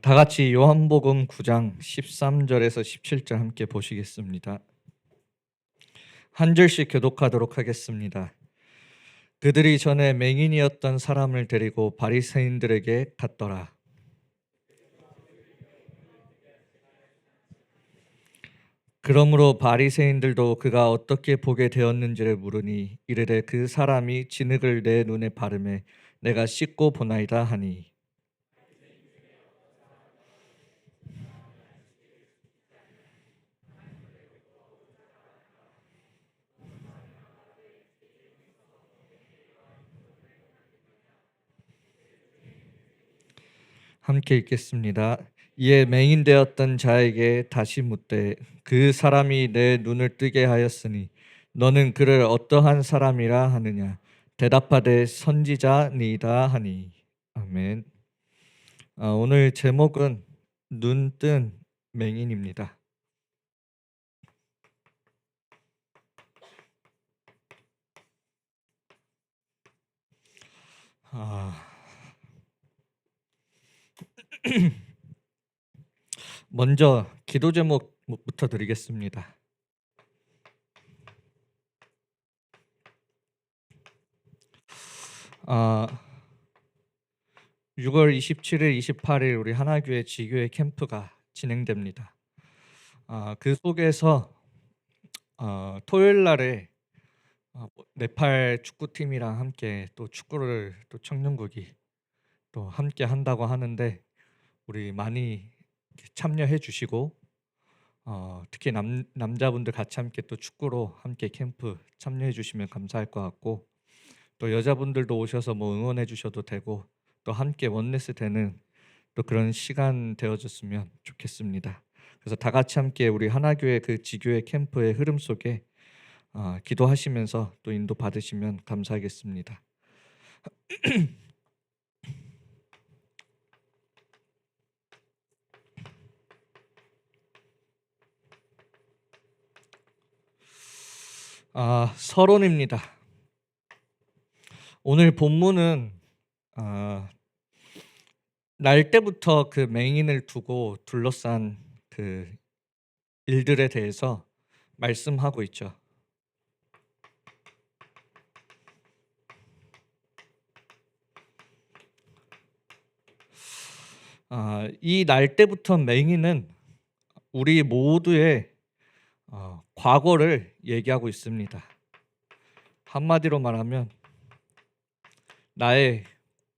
다 같이 요한복음 9장 13절에서 17절 함께 보시겠습니다. 한 절씩 교독하도록 하겠습니다. 그들이 전에 맹인이었던 사람을 데리고 바리새인들에게 갔더라. 그러므로 바리새인들도 그가 어떻게 보게 되었는지를 물으니 이르되 그 사람이 진흙을 내 눈에 바르매 내가 씻고 보나이다 하니, 함께 읽겠습니다. 이에 맹인되었던 자에게 다시 묻되 그 사람이 내 눈을 뜨게 하였으니 너는 그를 어떠한 사람이라 하느냐. 대답하되 선지자니이다 하니. 아멘. 오늘 제목은 눈뜬 맹인입니다. 먼저 기도 제목부터 드리겠습니다. 6월 27일, 28일 우리 하나교회 지교회 캠프가 진행됩니다. 그 속에서 토요일 날에 네팔 축구팀이랑 함께 또 축구를 또 청년국이 또 함께 한다고 하는데 우리 많이 참여해 주시고 특히 남자분들 같이 함께 또 축구로 함께 캠프 참여해 주시면 감사할 것 같고, 또 여자분들도 오셔서 뭐 응원해 주셔도 되고 또 함께 원네스 되는 또 그런 시간 되어줬으면 좋겠습니다. 그래서 다 같이 함께 우리 하나교회 그 지교회 캠프의 흐름 속에 기도하시면서 또 인도 받으시면 감사하겠습니다. 서론입니다. 오늘 본문은 날 때부터 그 맹인을 두고 둘러싼 그 일들에 대해서 말씀하고 있죠. 이 날 때부터 맹인은 우리 모두의 과거를 얘기하고 있습니다. 한마디로 말하면 나의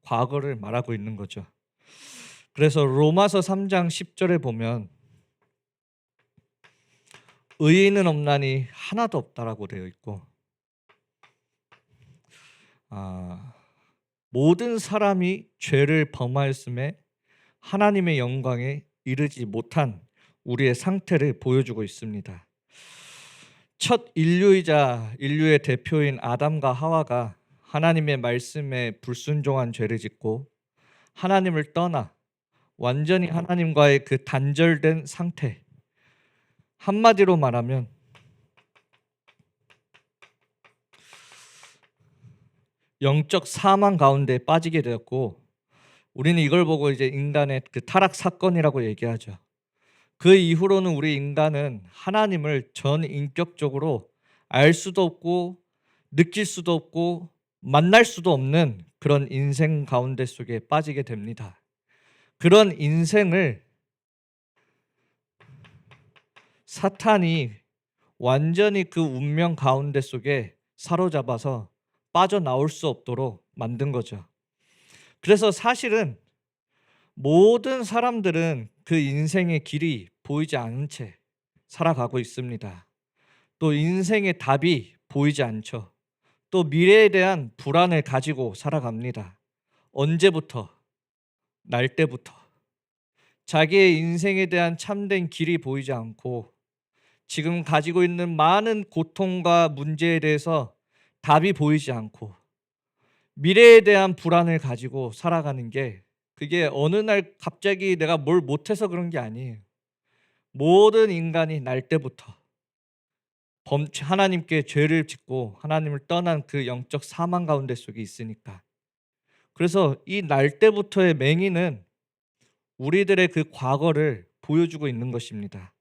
과거를 말하고 있는 거죠. 그래서 로마서 3장 10절에 보면 의인은 없나니 하나도 없다라고 되어 있고, 모든 사람이 죄를 범하였음에 하나님의 영광에 이르지 못한 우리의 상태를 보여주고 있습니다. 첫 인류이자 인류의 대표인 아담과 하와가 하나님의 말씀에 불순종한 죄를 짓고 하나님을 떠나 완전히 하나님과의 그 단절된 상태, 한마디로 말하면 영적 사망 가운데 빠지게 되었고, 우리는 이걸 보고 이제 인간의 그 타락 사건이라고 얘기하죠. 그 이후로는 우리 인간은 하나님을 전 인격적으로 알 수도 없고 느낄 수도 없고 만날 수도 없는 그런 인생 가운데 속에 빠지게 됩니다. 그런 인생을 사탄이 완전히 그 운명 가운데 속에 사로잡아서 빠져나올 수 없도록 만든 거죠. 그래서 사실은 모든 사람들은 그 인생의 길이 보이지 않은 채 살아가고 있습니다. 또 인생의 답이 보이지 않죠. 또 미래에 대한 불안을 가지고 살아갑니다. 언제부터? 날 때부터. 자기의 인생에 대한 참된 길이 보이지 않고 지금 가지고 있는 많은 고통과 문제에 대해서 답이 보이지 않고 미래에 대한 불안을 가지고 살아가는 게, 그게 어느 날 갑자기 내가 뭘 못해서 그런 게 아니에요. 모든 인간이 날 때부터 하나님께 죄를 짓고 하나님을 떠난 그 영적 사망 가운데 속에 있으니까. 그래서 이 날 때부터의 맹인은 우리들의 그 과거를 보여주고 있는 것입니다.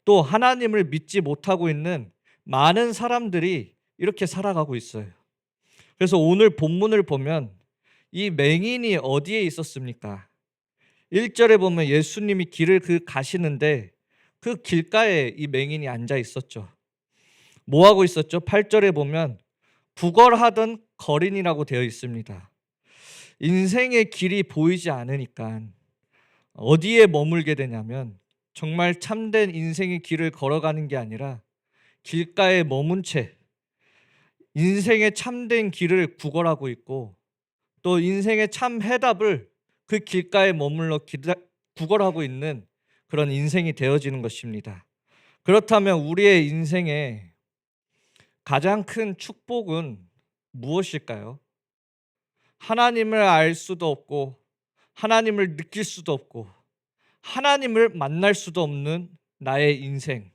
또 하나님을 믿지 못하고 있는 많은 사람들이 이렇게 살아가고 있어요. 그래서 오늘 본문을 보면 이 맹인이 어디에 있었습니까? 1절에 보면 예수님이 길을 가시는데 그 길가에 이 맹인이 앉아 있었죠. 뭐 하고 있었죠? 8절에 보면 구걸하던 거린이라고 되어 있습니다. 인생의 길이 보이지 않으니까 어디에 머물게 되냐면 정말 참된 인생의 길을 걸어가는 게 아니라 길가에 머문 채 인생의 참된 길을 구걸하고 있고 또 인생의 참 해답을 그 길가에 머물러 구걸하고 있는 그런 인생이 되어지는 것입니다. 그렇다면 우리의 인생에 가장 큰 축복은 무엇일까요? 하나님을 알 수도 없고 하나님을 느낄 수도 없고 하나님을 만날 수도 없는 나의 인생.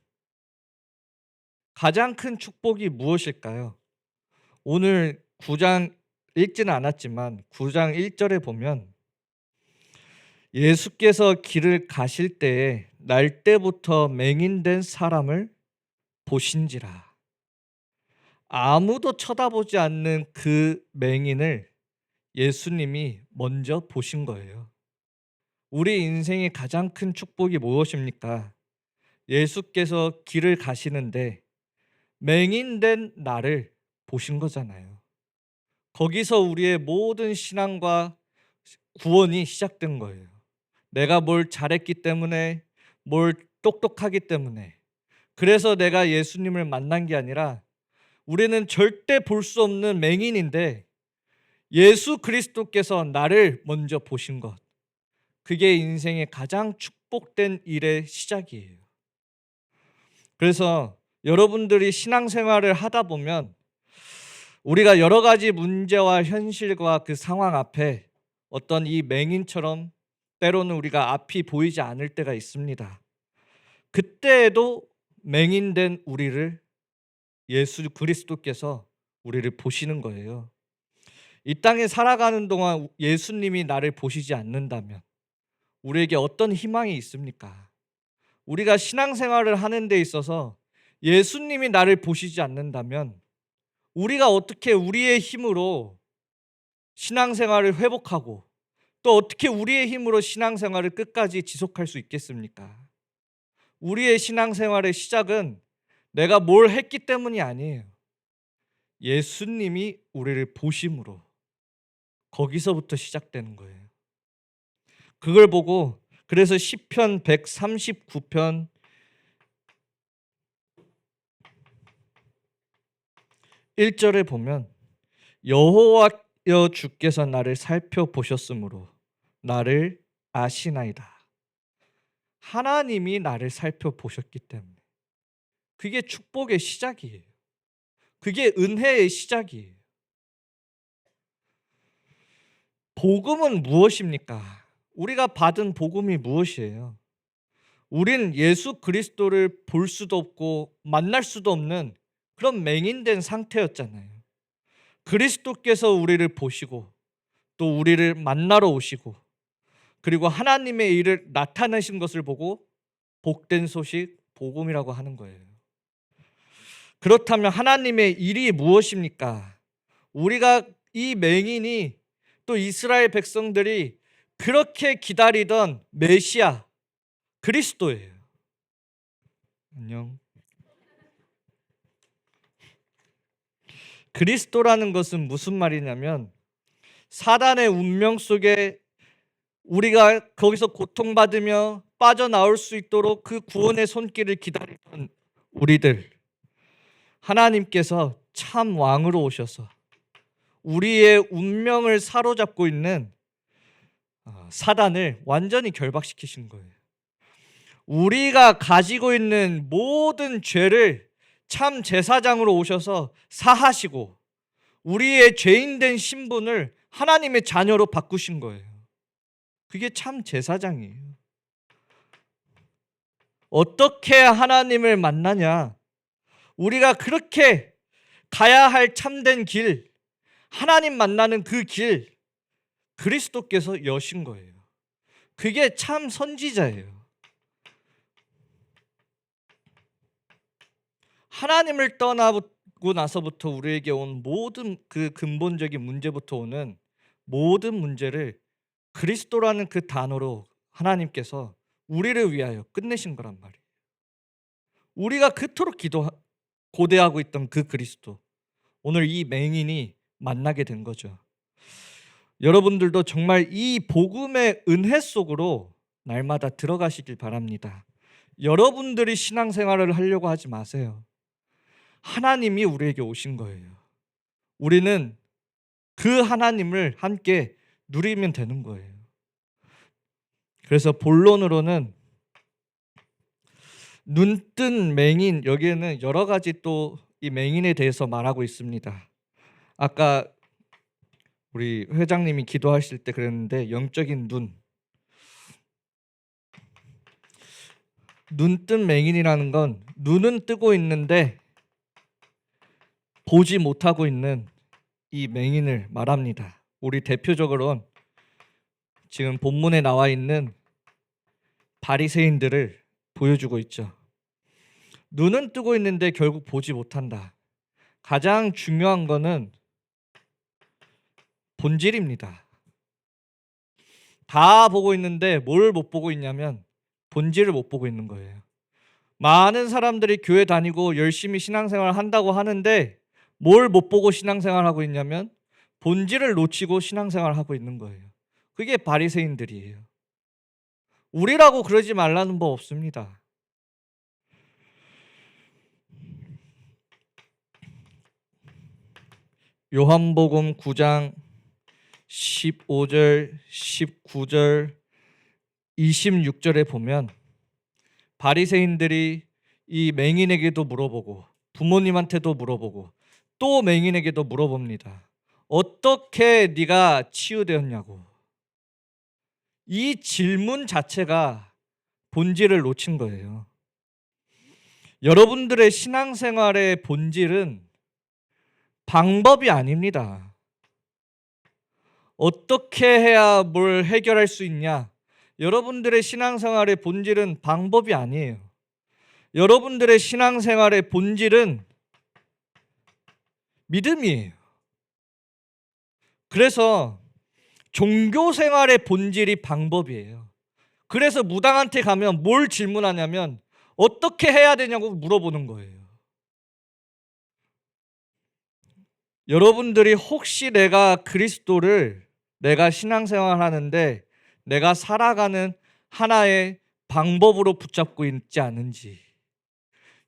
가장 큰 축복이 무엇일까요? 오늘 9장 읽지는 않았지만 9장 1절에 보면 예수께서 길을 가실 때에 날 때부터 맹인된 사람을 보신지라. 아무도 쳐다보지 않는 그 맹인을 예수님이 먼저 보신 거예요. 우리 인생의 가장 큰 축복이 무엇입니까? 예수께서 길을 가시는데 맹인된 나를 보신 거잖아요. 거기서 우리의 모든 신앙과 구원이 시작된 거예요. 내가 뭘 잘했기 때문에, 뭘 똑똑하기 때문에, 그래서 내가 예수님을 만난 게 아니라 우리는 절대 볼 수 없는 맹인인데 예수 그리스도께서 나를 먼저 보신 것, 그게 인생의 가장 축복된 일의 시작이에요. 그래서 여러분들이 신앙생활을 하다 보면 우리가 여러 가지 문제와 현실과 그 상황 앞에 어떤 이 맹인처럼 때로는 우리가 앞이 보이지 않을 때가 있습니다. 그때에도 맹인된 우리를 예수 그리스도께서 우리를 보시는 거예요. 이 땅에 살아가는 동안 예수님이 나를 보시지 않는다면 우리에게 어떤 희망이 있습니까? 우리가 신앙생활을 하는 데 있어서 예수님이 나를 보시지 않는다면 우리가 어떻게 우리의 힘으로 신앙생활을 회복하고 또 어떻게 우리의 힘으로 신앙생활을 끝까지 지속할 수 있겠습니까? 우리의 신앙생활의 시작은 내가 뭘 했기 때문이 아니에요. 예수님이 우리를 보심으로 거기서부터 시작되는 거예요. 그걸 보고 그래서 시편 139편 1절에 보면 여호와여 주께서 나를 살펴보셨으므로 나를 아시나이다. 하나님이 나를 살펴보셨기 때문에 그게 축복의 시작이에요. 그게 은혜의 시작이에요. 복음은 무엇입니까? 우리가 받은 복음이 무엇이에요? 우린 예수 그리스도를 볼 수도 없고 만날 수도 없는 그런 맹인된 상태였잖아요. 그리스도께서 우리를 보시고 또 우리를 만나러 오시고 그리고 하나님의 일을 나타내신 것을 보고 복된 소식, 복음이라고 하는 거예요. 그렇다면 하나님의 일이 무엇입니까? 우리가 이 맹인이 또 이스라엘 백성들이 그렇게 기다리던 메시아 그리스도예요. 안녕. 그리스도라는 것은 무슨 말이냐면 사단의 운명 속에 우리가 거기서 고통받으며 빠져나올 수 있도록 그 구원의 손길을 기다리던 우리들, 하나님께서 참 왕으로 오셔서 우리의 운명을 사로잡고 있는 사단을 완전히 결박시키신 거예요. 우리가 가지고 있는 모든 죄를 참 제사장으로 오셔서 사하시고 우리의 죄인된 신분을 하나님의 자녀로 바꾸신 거예요. 그게 참 제사장이에요. 어떻게 하나님을 만나냐? 우리가 그렇게 가야 할 참된 길, 하나님 만나는 그 길, 그리스도께서 여신 거예요. 그게 참 선지자예요. 하나님을 떠나고 나서부터 우리에게 온 모든 그 근본적인 문제부터 오는 모든 문제를 그리스도라는 그 단어로 하나님께서 우리를 위하여 끝내신 거란 말이에요. 우리가 그토록 고대하고 있던 그 그리스도, 오늘 이 맹인이 만나게 된 거죠. 여러분들도 정말 이 복음의 은혜 속으로 날마다 들어가시길 바랍니다. 여러분들이 신앙생활을 하려고 하지 마세요. 하나님이 우리에게 오신 거예요. 우리는 그 하나님을 함께 누리면 되는 거예요. 그래서 본론으로는 눈뜬 맹인, 여기에는 여러 가지 또 이 맹인에 대해서 말하고 있습니다. 아까 우리 회장님이 기도하실 때 그랬는데 영적인 눈뜬 맹인이라는 건 눈은 뜨고 있는데 보지 못하고 있는 이 맹인을 말합니다. 우리 대표적으로는 지금 본문에 나와 있는 바리새인들을 보여주고 있죠. 눈은 뜨고 있는데 결국 보지 못한다. 가장 중요한 거는 본질입니다. 다 보고 있는데 뭘 못 보고 있냐면 본질을 못 보고 있는 거예요. 많은 사람들이 교회 다니고 열심히 신앙생활을 한다고 하는데 뭘 못 보고 신앙생활을 하고 있냐면 본질을 놓치고 신앙생활을 하고 있는 거예요. 그게 바리새인들이에요. 우리라고 그러지 말라는 법 없습니다. 요한복음 9장 15절, 19절, 26절에 보면 바리새인들이 이 맹인에게도 물어보고 부모님한테도 물어보고 또 맹인에게도 물어봅니다. 어떻게 네가 치유되었냐고. 이 질문 자체가 본질을 놓친 거예요. 여러분들의 신앙생활의 본질은 방법이 아닙니다. 어떻게 해야 뭘 해결할 수 있냐? 여러분들의 신앙생활의 본질은 방법이 아니에요. 여러분들의 신앙생활의 본질은 믿음이에요. 그래서 종교생활의 본질이 방법이에요. 그래서 무당한테 가면 뭘 질문하냐면 어떻게 해야 되냐고 물어보는 거예요. 여러분들이 혹시 내가 신앙생활 하는데 내가 살아가는 하나의 방법으로 붙잡고 있지 않은지,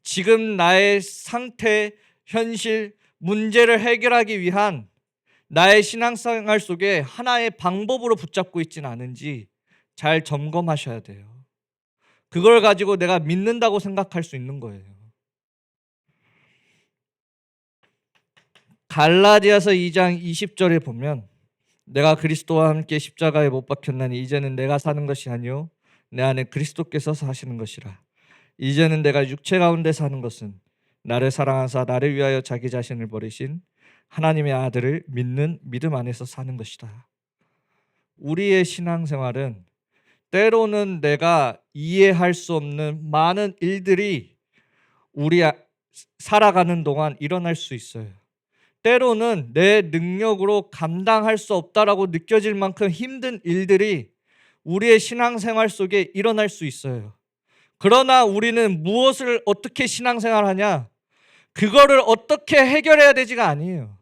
지금 나의 상태, 현실, 문제를 해결하기 위한 나의 신앙생활 속에 하나의 방법으로 붙잡고 있지는 않은지 잘 점검하셔야 돼요. 그걸 가지고 내가 믿는다고 생각할 수 있는 거예요. 갈라디아서 2장 20절에 보면 내가 그리스도와 함께 십자가에 못 박혔나니 이제는 내가 사는 것이 아니요 내 안에 그리스도께서 사시는 것이라. 이제는 내가 육체 가운데 사는 것은 나를 사랑하사 나를 위하여 자기 자신을 버리신 하나님의 아들을 믿는 믿음 안에서 사는 것이다. 우리의 신앙생활은 때로는 내가 이해할 수 없는 많은 일들이 우리 살아가는 동안 일어날 수 있어요. 때로는 내 능력으로 감당할 수 없다라고 느껴질 만큼 힘든 일들이 우리의 신앙생활 속에 일어날 수 있어요. 그러나 우리는 무엇을 어떻게 신앙생활하냐? 그거를 어떻게 해결해야 되지가 아니에요.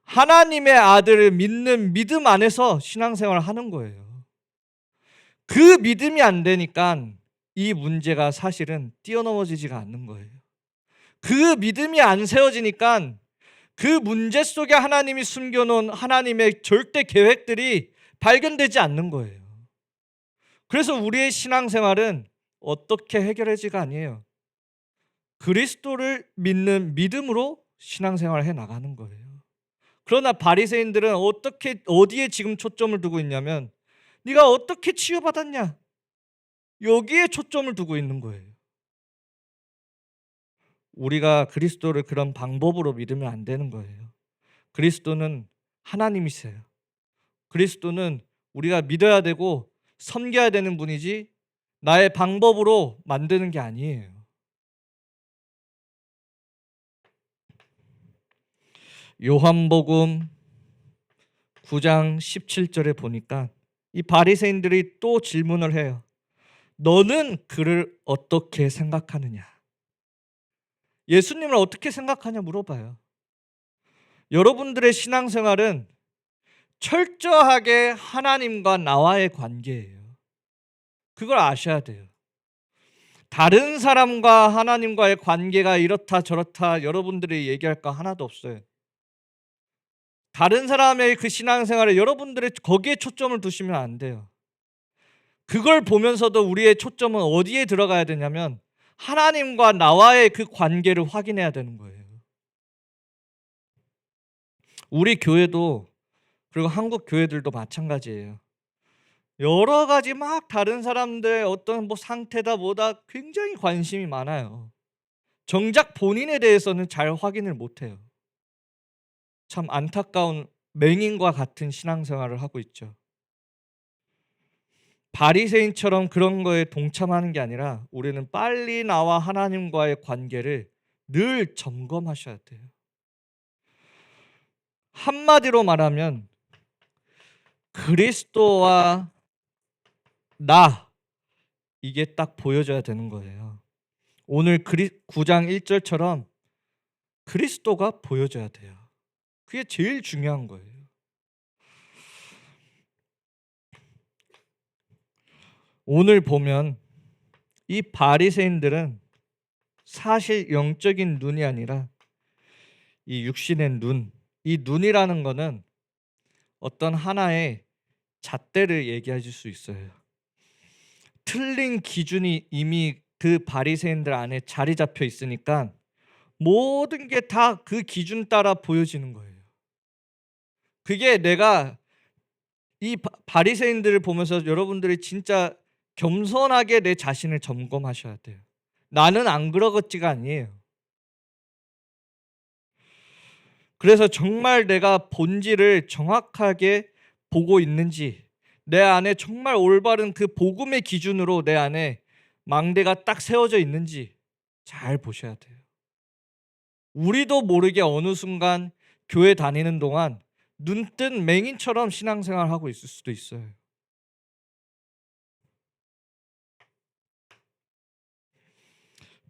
하나님의 아들을 믿는 믿음 안에서 신앙생활을 하는 거예요. 그 믿음이 안 되니까 이 문제가 사실은 뛰어넘어지지가 않는 거예요. 그 믿음이 안 세워지니까 그 문제 속에 하나님이 숨겨놓은 하나님의 절대 계획들이 발견되지 않는 거예요. 그래서 우리의 신앙생활은 어떻게 해결하지가 아니에요. 그리스도를 믿는 믿음으로 신앙생활을 해 나가는 거예요. 그러나 바리새인들은 어디에 지금 초점을 두고 있냐면 네가 어떻게 치유받았냐? 여기에 초점을 두고 있는 거예요. 우리가 그리스도를 그런 방법으로 믿으면 안 되는 거예요. 그리스도는 하나님이세요. 그리스도는 우리가 믿어야 되고 섬겨야 되는 분이지 나의 방법으로 만드는 게 아니에요. 요한복음 9장 17절에 보니까 이 바리새인들이 또 질문을 해요. 너는 그를 어떻게 생각하느냐? 예수님을 어떻게 생각하냐 물어봐요. 여러분들의 신앙생활은 철저하게 하나님과 나와의 관계예요. 그걸 아셔야 돼요. 다른 사람과 하나님과의 관계가 이렇다 저렇다 여러분들이 얘기할 거 하나도 없어요. 다른 사람의 그 신앙생활에 여러분들의 거기에 초점을 두시면 안 돼요. 그걸 보면서도 우리의 초점은 어디에 들어가야 되냐면 하나님과 나와의 그 관계를 확인해야 되는 거예요. 우리 교회도 그리고 한국 교회들도 마찬가지예요. 여러 가지 막 다른 사람들의 어떤 뭐 상태다 뭐다 굉장히 관심이 많아요. 정작 본인에 대해서는 잘 확인을 못 해요. 참 안타까운 맹인과 같은 신앙생활을 하고 있죠. 바리새인처럼 그런 거에 동참하는 게 아니라 우리는 빨리 나와 하나님과의 관계를 늘 점검하셔야 돼요. 한마디로 말하면 그리스도와 나 이게 딱 보여져야 되는 거예요. 오늘 9장 1절처럼 그리스도가 보여져야 돼요. 그게 제일 중요한 거예요. 오늘 보면 이 바리새인들은 사실 영적인 눈이 아니라 이 육신의 눈, 이 눈이라는 거는 어떤 하나의 잣대를 얘기해 줄 수 있어요. 틀린 기준이 이미 그 바리새인들 안에 자리 잡혀 있으니까 모든 게 다 그 기준 따라 보여지는 거예요. 그게 내가 이 바리새인들을 보면서 여러분들이 진짜 겸손하게 내 자신을 점검하셔야 돼요. 나는 안 그러겠지가 아니에요. 그래서 정말 내가 본질을 정확하게 보고 있는지, 내 안에 정말 올바른 그 복음의 기준으로 내 안에 망대가 딱 세워져 있는지 잘 보셔야 돼요. 우리도 모르게 어느 순간 교회 다니는 동안 눈뜬 맹인처럼 신앙생활하고 있을 수도 있어요.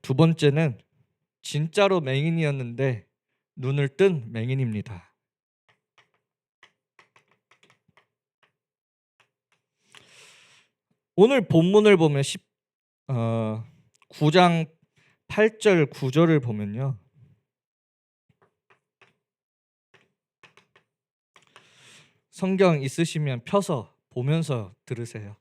두 번째는 진짜로 맹인이었는데 눈을 뜬 맹인입니다. 오늘 본문을 보면 9장 8절 9절을 보면요. 성경 있으시면 펴서 보면서 들으세요.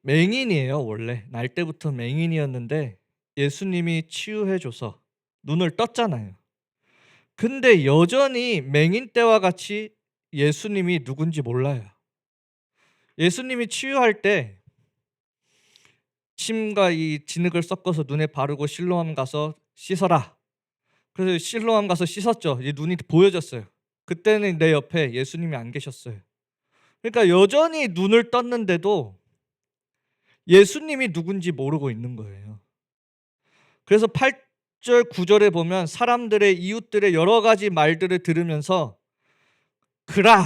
맹인이에요. 원래 날 때부터 맹인이었는데 예수님이 치유해줘서 눈을 떴잖아요. 근데 여전히 맹인 때와 같이 예수님이 누군지 몰라요. 예수님이 치유할 때 침과 이 진흙을 섞어서 눈에 바르고 실로암 가서 씻어라. 그래서 실로암 가서 씻었죠. 이제 눈이 보여졌어요. 그때는 내 옆에 예수님이 안 계셨어요. 그러니까 여전히 눈을 떴는데도 예수님이 누군지 모르고 있는 거예요. 그래서 8절 9절에 보면 사람들의 이웃들의 여러 가지 말들을 들으면서 그라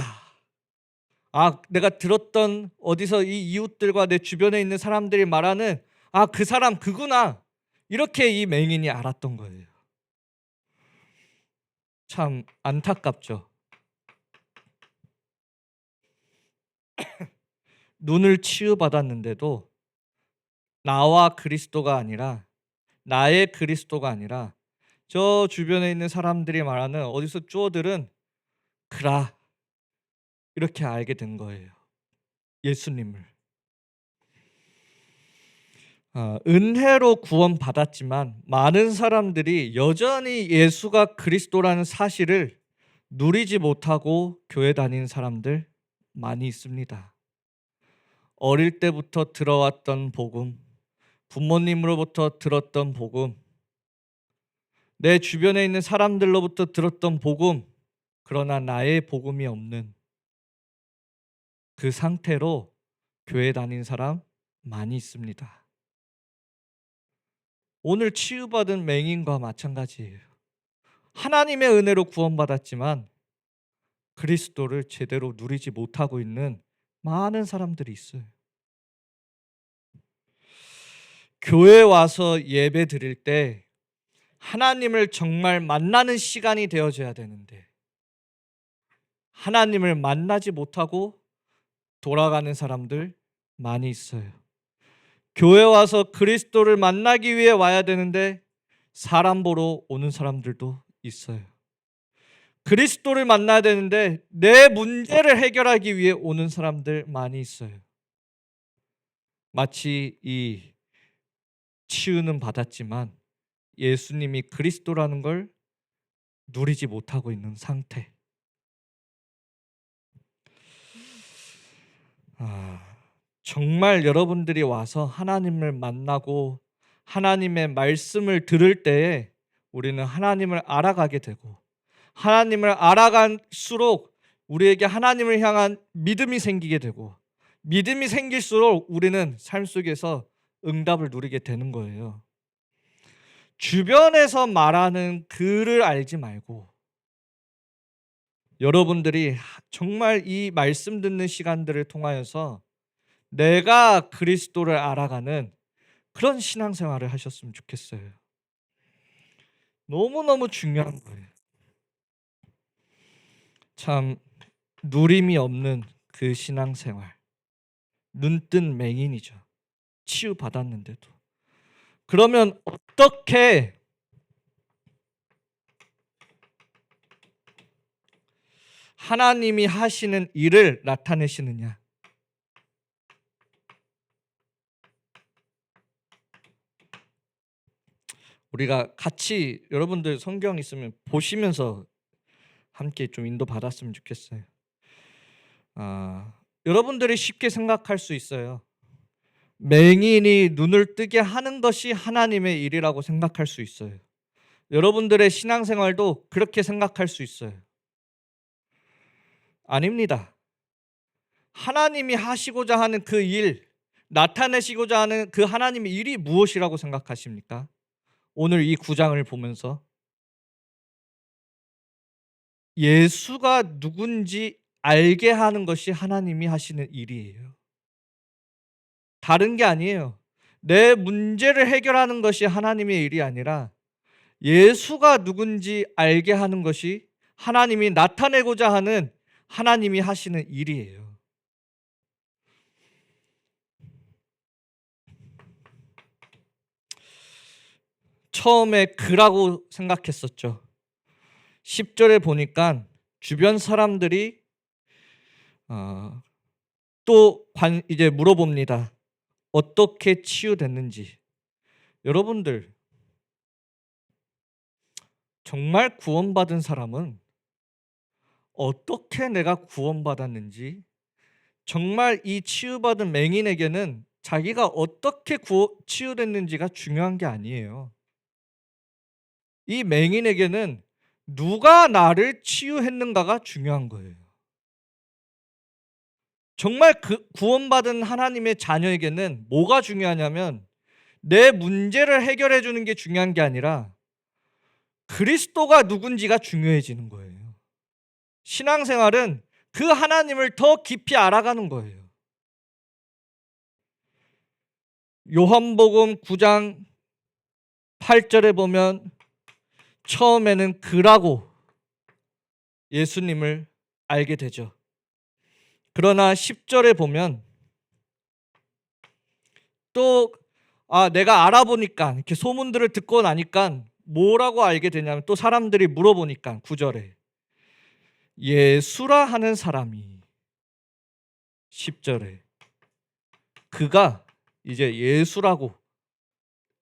내가 들었던 어디서 이 이웃들과 내 주변에 있는 사람들이 말하는 그 사람 그구나 이렇게 이 맹인이 알았던 거예요. 참 안타깝죠. 눈을 치유받았는데도 나와 그리스도가 아니라 나의 그리스도가 아니라 저 주변에 있는 사람들이 말하는 어디서 쪼들은 그라 이렇게 알게 된 거예요. 예수님을. 은혜로 구원받았지만 많은 사람들이 여전히 예수가 그리스도라는 사실을 누리지 못하고 교회 다니는 사람들 많이 있습니다. 어릴 때부터 들어왔던 복음, 부모님으로부터 들었던 복음, 내 주변에 있는 사람들로부터 들었던 복음, 그러나 나의 복음이 없는 그 상태로 교회 다닌 사람 많이 있습니다. 오늘 치유받은 맹인과 마찬가지예요. 하나님의 은혜로 구원받았지만 그리스도를 제대로 누리지 못하고 있는 많은 사람들이 있어요. 교회 와서 예배 드릴 때 하나님을 정말 만나는 시간이 되어져야 되는데 하나님을 만나지 못하고 돌아가는 사람들 많이 있어요. 교회 와서 그리스도를 만나기 위해 와야 되는데 사람 보러 오는 사람들도 있어요. 그리스도를 만나야 되는데 내 문제를 해결하기 위해 오는 사람들 많이 있어요. 마치 이 치유는 받았지만 예수님이 그리스도라는 걸 누리지 못하고 있는 상태. 정말 여러분들이 와서 하나님을 만나고 하나님의 말씀을 들을 때에 우리는 하나님을 알아가게 되고 하나님을 알아갈수록 우리에게 하나님을 향한 믿음이 생기게 되고 믿음이 생길수록 우리는 삶 속에서 응답을 누리게 되는 거예요. 주변에서 말하는 글을 알지 말고 여러분들이 정말 이 말씀 듣는 시간들을 통하여서 내가 그리스도를 알아가는 그런 신앙생활을 하셨으면 좋겠어요. 너무너무 중요한 거예요. 참 누림이 없는 그 신앙생활. 눈뜬 맹인이죠. 치유받았는데도. 그러면 어떻게 하나님이 하시는 일을 나타내시느냐? 우리가 같이 여러분들 성경 있으면 보시면서 함께 좀 인도 받았으면 좋겠어요. 여러분들이 쉽게 생각할 수 있어요. 맹인이 눈을 뜨게 하는 것이 하나님의 일이라고 생각할 수 있어요. 여러분들의 신앙생활도 그렇게 생각할 수 있어요. 아닙니다. 하나님이 하시고자 하는 그 일, 나타내시고자 하는 그 하나님의 일이 무엇이라고 생각하십니까? 오늘 이 9장을 보면서 예수가 누군지 알게 하는 것이 하나님이 하시는 일이에요. 다른 게 아니에요. 내 문제를 해결하는 것이 하나님의 일이 아니라 예수가 누군지 알게 하는 것이 하나님이 나타내고자 하는 하나님이 하시는 일이에요. 처음에 그라고 생각했었죠. 10절에 보니까 주변 사람들이 또 이제 물어봅니다. 어떻게 치유됐는지. 여러분들 정말 구원받은 사람은 어떻게 내가 구원받았는지 정말 이 치유받은 맹인에게는 자기가 어떻게 치유됐는지가 중요한 게 아니에요. 이 맹인에게는 누가 나를 치유했는가가 중요한 거예요. 정말 그 구원받은 하나님의 자녀에게는 뭐가 중요하냐면 내 문제를 해결해 주는 게 중요한 게 아니라 그리스도가 누군지가 중요해지는 거예요. 신앙생활은 그 하나님을 더 깊이 알아가는 거예요. 요한복음 9장 8절에 보면 처음에는 그라고 예수님을 알게 되죠. 그러나 10절에 보면 또 내가 알아보니까 이렇게 소문들을 듣고 나니까 뭐라고 알게 되냐면 또 사람들이 물어보니까 9절에 예수라 하는 사람이 10절에 그가 이제 예수라고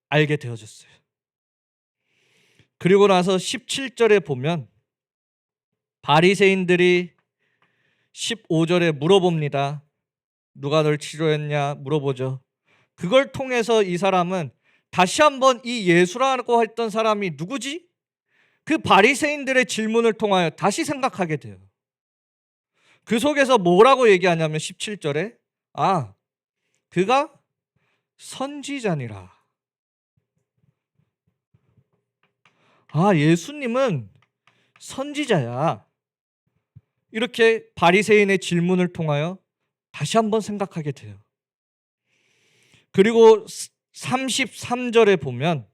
알게 되어졌어요. 그리고 나서 17절에 보면 바리새인들이 15절에 물어봅니다. 누가 널 치료했냐 물어보죠. 그걸 통해서 이 사람은 다시 한번 이 예수라고 했던 사람이 누구지? 그 바리새인들의 질문을 통하여 다시 생각하게 돼요. 그 속에서 뭐라고 얘기하냐면 17절에 그가 선지자니라. 예수님은 선지자야. 이렇게 바리새인의 질문을 통하여 다시 한번 생각하게 돼요. 그리고 33절에 보면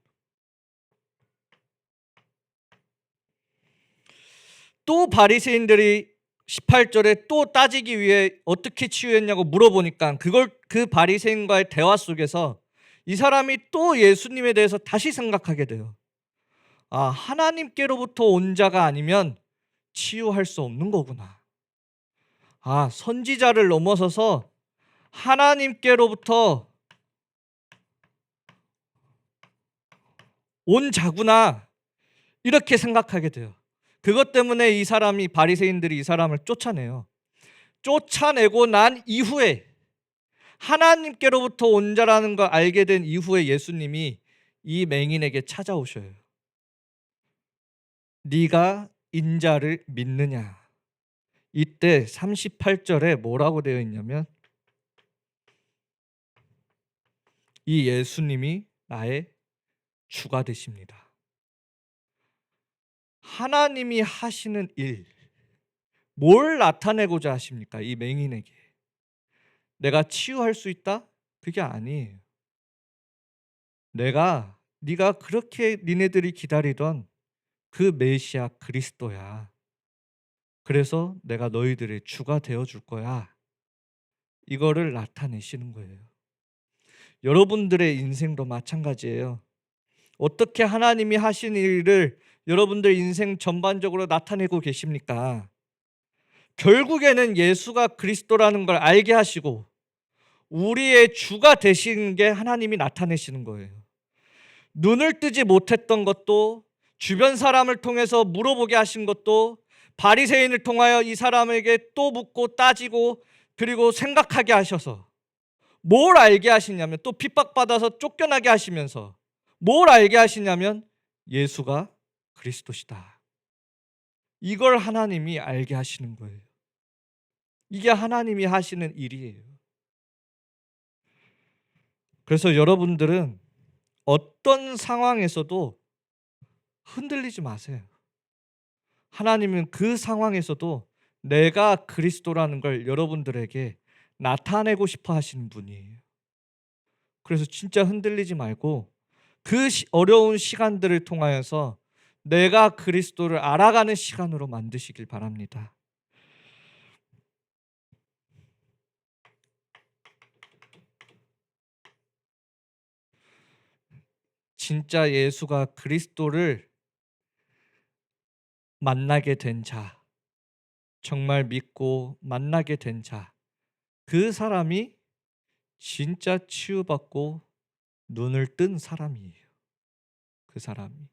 또 바리새인들이 18절에 또 따지기 위해 어떻게 치유했냐고 물어보니까 그 바리새인과의 대화 속에서 이 사람이 또 예수님에 대해서 다시 생각하게 돼요. 하나님께로부터 온 자가 아니면 치유할 수 없는 거구나. 선지자를 넘어서서 하나님께로부터 온 자구나. 이렇게 생각하게 돼요. 그것 때문에 바리새인들이 이 사람을 쫓아내요. 쫓아내고 난 이후에 하나님께로부터 온 자라는 걸 알게 된 이후에 예수님이 이 맹인에게 찾아오셔요. 네가 인자를 믿느냐? 이때 38절에 뭐라고 되어 있냐면 이 예수님이 나의 주가 되십니다. 하나님이 하시는 일, 뭘 나타내고자 하십니까? 이 맹인에게. 내가 치유할 수 있다? 그게 아니에요. 네가 그렇게 니네들이 기다리던 그 메시아 그리스도야. 그래서 내가 너희들의 주가 되어줄 거야. 이거를 나타내시는 거예요. 여러분들의 인생도 마찬가지예요. 어떻게 하나님이 하신 일을 여러분들 인생 전반적으로 나타내고 계십니까? 결국에는 예수가 그리스도라는 걸 알게 하시고 우리의 주가 되시는 게 하나님이 나타내시는 거예요. 눈을 뜨지 못했던 것도, 주변 사람을 통해서 물어보게 하신 것도, 바리새인을 통하여 이 사람에게 또 묻고 따지고 그리고 생각하게 하셔서 뭘 알게 하시냐면, 또 핍박받아서 쫓겨나게 하시면서 뭘 알게 하시냐면 예수가 그리스도시다. 이걸 하나님이 알게 하시는 거예요. 이게 하나님이 하시는 일이에요. 그래서 여러분들은 어떤 상황에서도 흔들리지 마세요. 하나님은 그 상황에서도 내가 그리스도라는 걸 여러분들에게 나타내고 싶어 하시는 분이에요. 그래서 진짜 흔들리지 말고 그 어려운 시간들을 통하여서 내가 그리스도를 알아가는 시간으로 만드시길 바랍니다. 진짜 예수가 그리스도를 만나게 된 자, 정말 믿고 만나게 된 자, 그 사람이 진짜 치유받고 눈을 뜬 사람이에요. 그 사람이.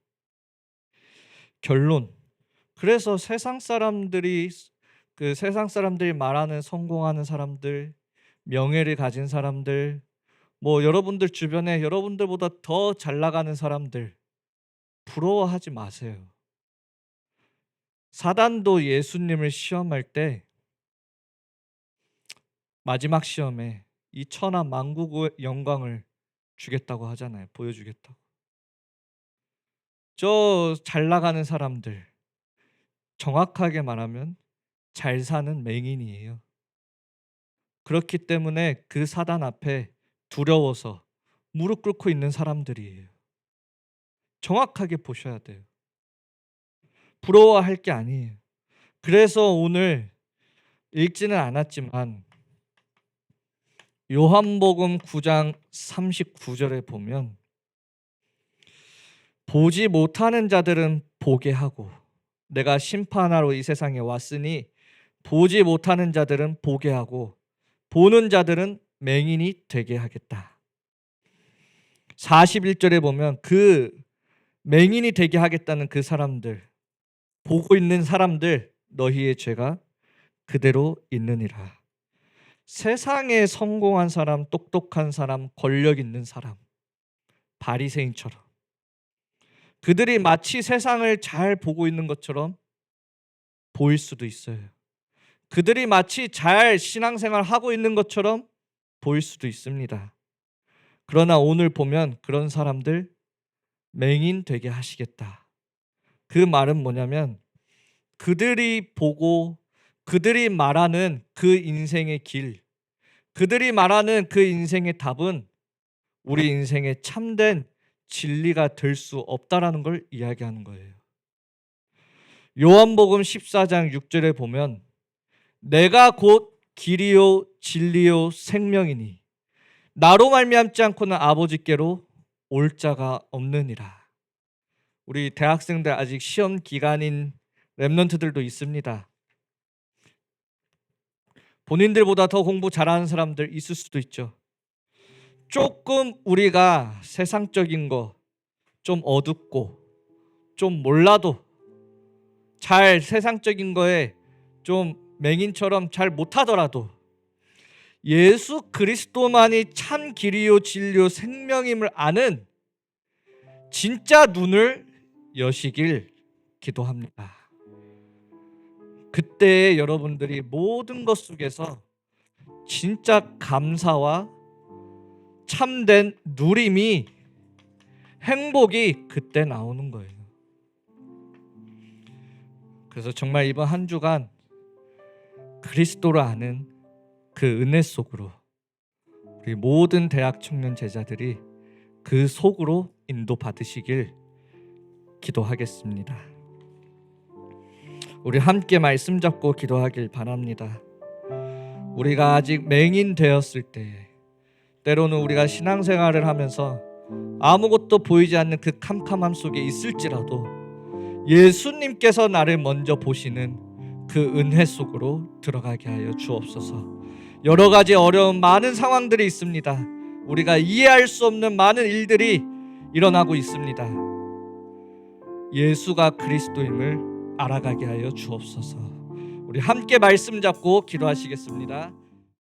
결론. 그래서 세상 사람들이 말하는 성공하는 사람들, 명예를 가진 사람들, 여러분들 주변에 여러분들보다 더 잘 나가는 사람들 부러워하지 마세요. 사단도 예수님을 시험할 때 마지막 시험에 이 천하 만국의 영광을 주겠다고 하잖아요. 보여주겠다고. 저 잘 나가는 사람들, 정확하게 말하면 잘 사는 맹인이에요. 그렇기 때문에 그 사단 앞에 두려워서 무릎 꿇고 있는 사람들이에요. 정확하게 보셔야 돼요. 부러워할 게 아니에요. 그래서 오늘 읽지는 않았지만 요한복음 9장 39절에 보면 보지 못하는 자들은 보게 하고 내가 심판하러 이 세상에 왔으니 보지 못하는 자들은 보게 하고 보는 자들은 맹인이 되게 하겠다. 41절에 보면 그 맹인이 되게 하겠다는 그 사람들, 보고 있는 사람들, 너희의 죄가 그대로 있느니라. 세상에 성공한 사람, 똑똑한 사람, 권력 있는 사람, 바리새인처럼 그들이 마치 세상을 잘 보고 있는 것처럼 보일 수도 있어요. 그들이 마치 잘 신앙생활 하고 있는 것처럼 보일 수도 있습니다. 그러나 오늘 보면 그런 사람들 맹인 되게 하시겠다. 그 말은 뭐냐면 그들이 보고 그들이 말하는 그 인생의 길, 그들이 말하는 그 인생의 답은 우리 인생의 참된 진리가 될 수 없다라는 걸 이야기하는 거예요. 요한복음 14장 6절에 보면 내가 곧 길이요 진리요 생명이니 나로 말미암지 않고는 아버지께로 올 자가 없느니라. 우리 대학생들 아직 시험 기간인 랩런트들도 있습니다. 본인들보다 더 공부 잘하는 사람들 있을 수도 있죠. 조금 우리가 세상적인 거 좀 어둡고 좀 몰라도 잘 세상적인 거에 좀 맹인처럼 잘 못하더라도 예수 그리스도만이 참 길이요 진리요 생명임을 아는 진짜 눈을 여시길 기도합니다. 그때 여러분들이 모든 것 속에서 진짜 감사와 참된 누림이 행복이 그때 나오는 거예요. 그래서 정말 이번 한 주간 그리스도를 아는 그 은혜 속으로 우리 모든 대학 청년 제자들이 그 속으로 인도받으시길 기도하겠습니다. 우리 함께 말씀 잡고 기도하길 바랍니다. 우리가 아직 맹인 되었을 때, 때로는 우리가 신앙생활을 하면서 아무것도 보이지 않는 그 캄캄함 속에 있을지라도 예수님께서 나를 먼저 보시는 그 은혜 속으로 들어가게 하여 주옵소서. 여러 가지 어려운 많은 상황들이 있습니다. 우리가 이해할 수 없는 많은 일들이 일어나고 있습니다. 예수가 그리스도임을 알아가게 하여 주옵소서. 우리 함께 말씀 잡고 기도하시겠습니다.